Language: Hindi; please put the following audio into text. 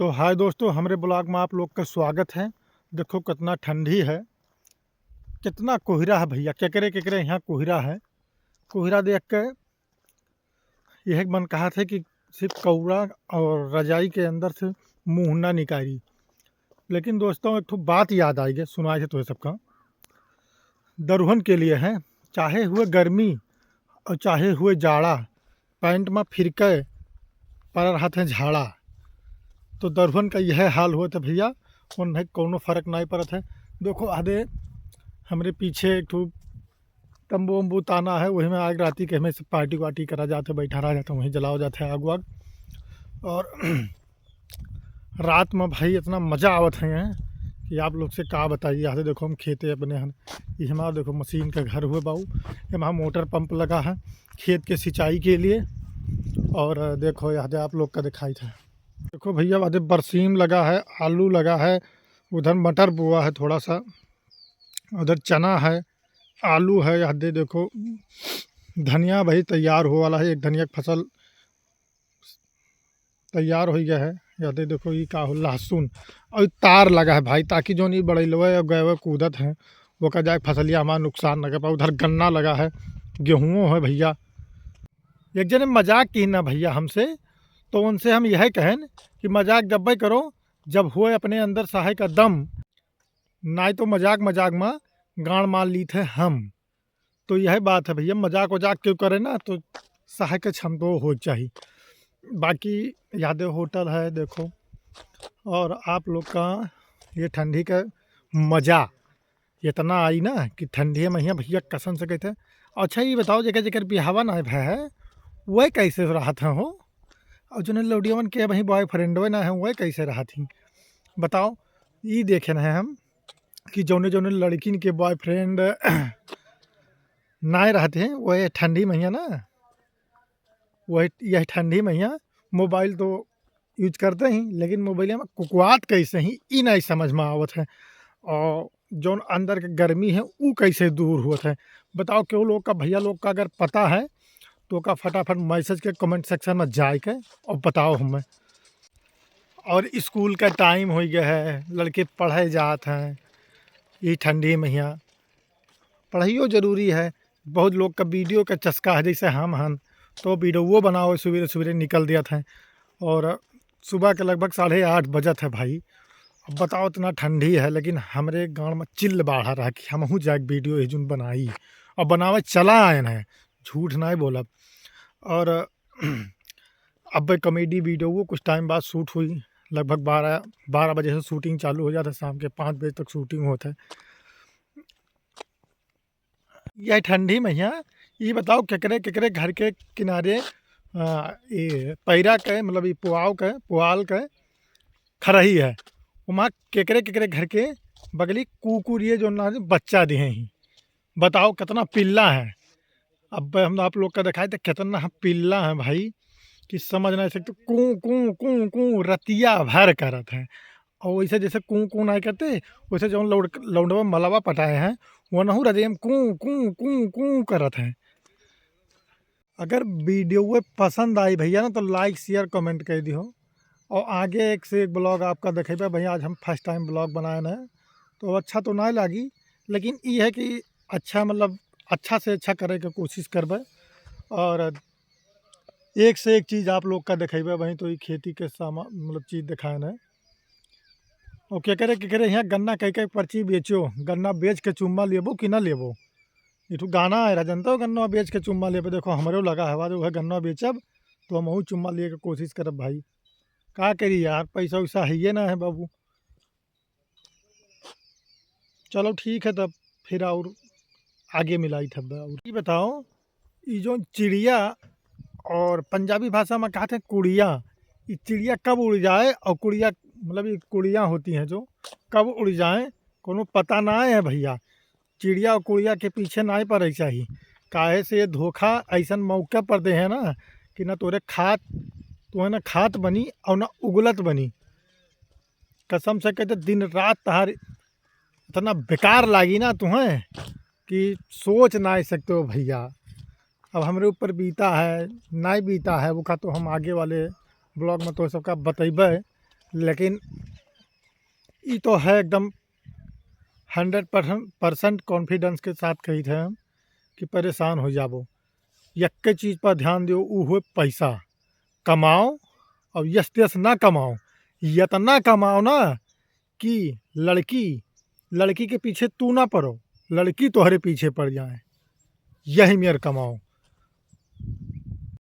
तो हाय दोस्तों, हमारे ब्लॉग में आप लोग का स्वागत है। देखो कितना ठंडी है, कितना कोहरा है भैया। केकरे केकरे यहाँ कोहरा है। कोहरा देख के यह मन कहा था कि सिर्फ कौरा और रजाई के अंदर से मुँह ना निकाली। लेकिन दोस्तों एक ठो बात याद आई है, सुनाए थे तो सबका दरुहन के लिए है। चाहे हुए गर्मी और चाहे हुए जाड़ा, पैंट में फिरके पर रहा थे झाड़ा। तो दरुहन का यह हाल हुआ था भैया, उन्हें कोनो फर्क नहीं पड़ता है। देखो आधे हमारे पीछे एक ठो तंबू वम्बू ताना है, वही में आग राती के हमें से पार्टी वार्टी करा जाता है, बैठा रहा जाता है, वहीं जलाओ जाता है आग वाग। और रात में भाई इतना मज़ा आवत है कि आप लोग से का बताइए। यहाँ से देखो हम खेते अपने हैं, ये हमारा देखो मशीन का घर हुए बाबू, यहाँ मोटर पंप लगा है खेत के सिंचाई के लिए। और देखो यहाँ आप लोग का दिखाई था, देखो भैया आधे बरसीम लगा है, आलू लगा है, उधर मटर बोआ है थोड़ा सा, उधर चना है, आलू है। यहाँ देखो धनिया भाई तैयार हो वाला है, एक धनिया की फसल तैयार हो गया है। यहाँ देखो ये का हो लहसुन और तार लगा है भाई, ताकि जो नहीं बड़े और गए कूदत हैं वो का जाए फसलिया हमारा नुकसान न कर पाए। उधर गन्ना लगा है, गेहूँ है भैया। एक जने मजाक की ना भैया हमसे, तो उनसे हम यह कहें कि मजाक जब भी करो जब हुए अपने अंदर सहाय का दम, ना तो मजाक मजाक में गाड़ मार ली थे हम। तो यह बात है भैया, मजाक वजाक क्यों करे ना, तो सहाय का क्षम तो हो चाहिए। बाकी यादें होटल है देखो। और आप लोग का ये ठंडी का मज़ा इतना आई ना कि ठंडी में यहाँ भैया कसम से कहते हैं। अच्छा ये बताओ जगह जगह बिहावा ना है वह कैसे रहा था हो, और जो लौडियवन के वहीं बॉयफ्रेंड ना है वह कैसे रहा थी बताओ। ये देखे ना हम कि जौने जौने लड़किन के बॉयफ्रेंड ना रहते हैं वह ठंडी महीना ना, वह यह ठंडी महीना मोबाइल तो यूज करते ही, लेकिन मोबाइल में कुकवात कैसे ही ई नहीं समझ में आवत है। और जो अंदर के गर्मी है वो कैसे दूर हुआ है बताओ। क्यों लोग का भैया लोग का अगर पता है तो का फटाफट मैसेज के कमेंट सेक्शन में जाए के और बताओ हमें। और स्कूल का टाइम हो गया है, लड़के पढ़े जाते हैं, ये ठंडी महीना पढ़ाइयो जरूरी है। बहुत लोग का वीडियो का चस्का है, जैसे हम तो वीडियो बनाओ सवेरे सवेरे निकल दिया था। और सुबह के लगभग 8:30 बजत है भाई। अब बताओ इतना ठंडी है, लेकिन हमारे गाँव में चिल्ल बाढ़ा रहा कि हम जाके वीडियो एजुन बनाई और बनावे चला आए हैं, झूठ नहीं बोला। और अब कॉमेडी वीडियो वो कुछ टाइम बाद शूट हुई, लगभग 12 बजे से शूटिंग चालू हो जाता है, शाम के 5 बजे तक शूटिंग होता है। यह ठंडी महीना ये बताओ केकरे केकरे घर के किनारे ये पैरा के मतलब ये पुआल के खरही है, वहाँ केकरे केकरे घर के बगली कुकुर ये जो ना बच्चा दिए ही बताओ कितना पिल्ला है। अब हम आप लोग का दिखाए तो कितना पिल्ला है भाई कि समझ नहीं सकते। कूँ कूँ कूँ कूँ रतिया भर करत है। और वैसे जैसे कूँ कूँ नहीं करते वैसे जो लौंडवा मलावा पटाए हैं वो नहू रजे में कूँ कूँ कूँ कूँ करत हैं। अगर वीडियो पसंद आई भैया ना तो लाइक शेयर कमेंट कर दियो। और आगे एक से एक ब्लॉग आपका देखेबे भैया। आज हम फर्स्ट टाइम ब्लॉग बनाए हैं तो अच्छा तो नहीं लगी, लेकिन ये है कि अच्छा मतलब अच्छा से अच्छा करे के कोशिश करबे। और एक से एक चीज़ आप लोग का देखेबे वहीं, तो ये खेती के सामान मतलब चीज़ दिखाए है। और क्या करे यहाँ गन्ना कई पर्ची बेचो, गन्ना बेच के चुम्मा लेबो कि ना लेबो। ये तो गाना है रहा, जानता हो गन्ना बेच के चुम्मा लेबे। देखो हमारे लगा हवा जो है गन्ना बेचब तो हम चुम्मा लिए के कोशिश करब भाई। का करी यार, पैसा वैसा है ये ना है बाबू। चलो ठीक है तब फिर और आगे मिलाई थब। और ये बताओ ये जो चिड़िया और पंजाबी भाषा में कहते हैं कुड़िया, ये चिड़िया कब उड़ जाए और कुड़िया मतलब ये कुड़िया होती हैं जो कब उड़ जाए कोनो पता ना है भैया। चिड़िया और कुड़िया के पीछे ना पड़े चाहिए, काहे से ये धोखा ऐसा मौके पर दे है ना कि ना तोरे खात तो है ना खात बनी और ना उगलत बनी। कसम से कहते दिन रात तहार इतना बेकार लागी ना तुम्हें कि सोच ना सकते हो भैया। अब हमारे ऊपर बीता है नहीं बीता है वो का तो हम आगे वाले ब्लॉग में तो सबका बतेबे। लेकिन ये तो है एकदम 100% कॉन्फिडेंस के साथ कही थे हम कि परेशान हो जाबो। यक्के चीज़ पर ध्यान दियो, ऊ हो पैसा कमाओ और यस त्यस ना कमाओ, इतना कमाओ ना कि लड़की लड़की के पीछे तू ना पड़ो, लड़की तुम्हारे पीछे पड़ जाए। यही मेर कमाओ।